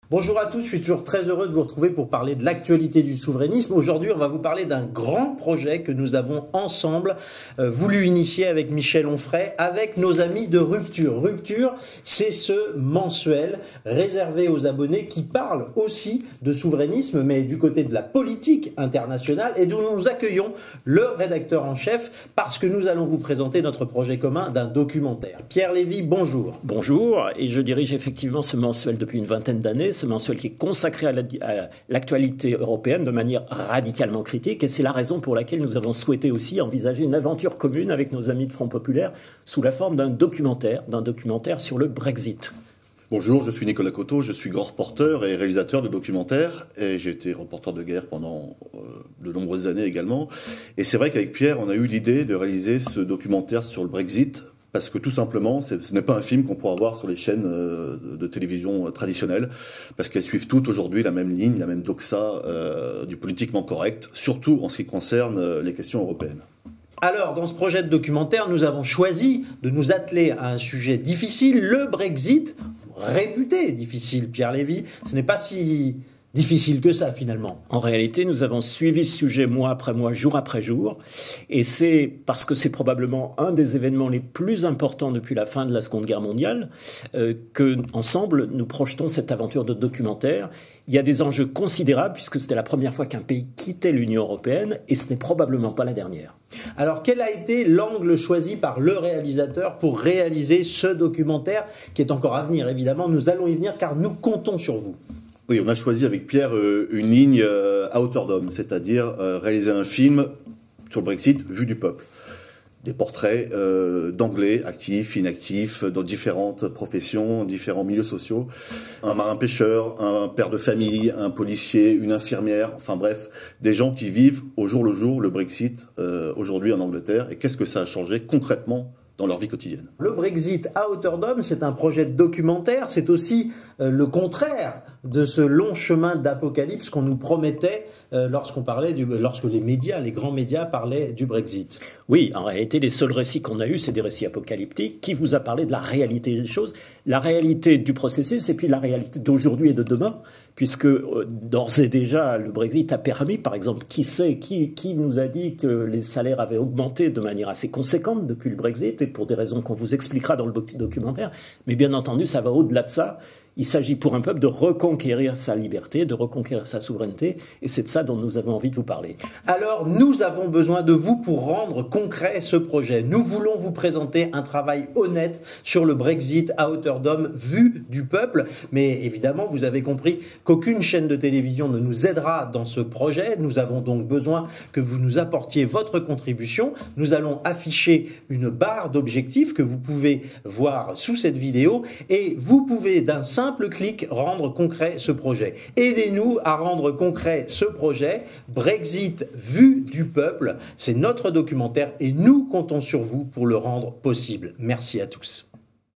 Bonjour à tous, je suis toujours très heureux de vous retrouver pour parler de l'actualité du souverainisme. Aujourd'hui, on va vous parler d'un grand projet que nous avons ensemble voulu initier avec Michel Onfray, avec nos amis de Rupture. Rupture, c'est ce mensuel réservé aux abonnés qui parle aussi de souverainisme, mais du côté de la politique internationale, et d'où nous accueillons le rédacteur en chef, parce que nous allons vous présenter notre projet commun d'un documentaire. Pierre Lévy, bonjour. Bonjour, et je dirige effectivement ce mensuel depuis une vingtaine d'années. Ce mensuel qui est consacré à l'actualité européenne de manière radicalement critique, et c'est la raison pour laquelle nous avons souhaité aussi envisager une aventure commune avec nos amis de Front Populaire sous la forme d'un documentaire sur le Brexit. Bonjour, je suis Nicolas Coteau, je suis grand reporter et réalisateur de documentaires, et j'ai été reporter de guerre pendant de nombreuses années également. Et c'est vrai qu'avec Pierre, on a eu l'idée de réaliser ce documentaire sur le Brexit, parce que tout simplement, ce n'est pas un film qu'on pourra voir sur les chaînes de télévision traditionnelles, parce qu'elles suivent toutes aujourd'hui la même ligne, la même doxa du politiquement correct, surtout en ce qui concerne les questions européennes. Alors, dans ce projet de documentaire, nous avons choisi de nous atteler à un sujet difficile, le Brexit, réputé difficile, Pierre Lévy. Ce n'est pas si difficile que ça, finalement. En réalité, nous avons suivi ce sujet mois après mois, jour après jour, et c'est parce que c'est probablement un des événements les plus importants depuis la fin de la Seconde Guerre mondiale que, ensemble, nous projetons cette aventure de documentaire. Il y a des enjeux considérables puisque c'était la première fois qu'un pays quittait l'Union européenne, et ce n'est probablement pas la dernière. Alors, quel a été l'angle choisi par le réalisateur pour réaliser ce documentaire, qui est encore à venir, évidemment. Nous allons y venir car nous comptons sur vous. Oui, on a choisi avec Pierre une ligne à hauteur d'homme, c'est-à-dire réaliser un film sur le Brexit vu du peuple. Des portraits d'Anglais, actifs, inactifs, dans différentes professions, différents milieux sociaux. Un marin-pêcheur, un père de famille, un policier, une infirmière, enfin bref, des gens qui vivent au jour le jour le Brexit aujourd'hui en Angleterre. Et qu'est-ce que ça a changé concrètement dans leur vie quotidienne. Le Brexit à hauteur d'homme, c'est un projet de documentaire, c'est aussi le contraire de ce long chemin d'apocalypse qu'on nous promettait lorsque les médias, les grands médias parlaient du Brexit. Oui, en réalité, les seuls récits qu'on a eus, c'est des récits apocalyptiques qui vous a parlé de la réalité des choses, la réalité du processus et puis la réalité d'aujourd'hui et de demain, puisque d'ores et déjà, le Brexit a permis, par exemple, qui nous a dit que les salaires avaient augmenté de manière assez conséquente depuis le Brexit, et pour des raisons qu'on vous expliquera dans le documentaire, mais bien entendu, ça va au-delà de ça. Il s'agit pour un peuple de reconquérir sa liberté, de reconquérir sa souveraineté, et c'est de ça dont nous avons envie de vous parler. Alors, nous avons besoin de vous pour rendre concret ce projet. Nous voulons vous présenter un travail honnête sur le Brexit à hauteur d'homme vu du peuple, mais évidemment, vous avez compris qu'aucune chaîne de télévision ne nous aidera dans ce projet. Nous avons donc besoin que vous nous apportiez votre contribution. Nous allons afficher une barre d'objectifs que vous pouvez voir sous cette vidéo, et vous pouvez d'un simple clic rendre concret ce projet. Aidez-nous à rendre concret ce projet. Brexit vu du peuple, c'est notre documentaire et nous comptons sur vous pour le rendre possible. Merci à tous.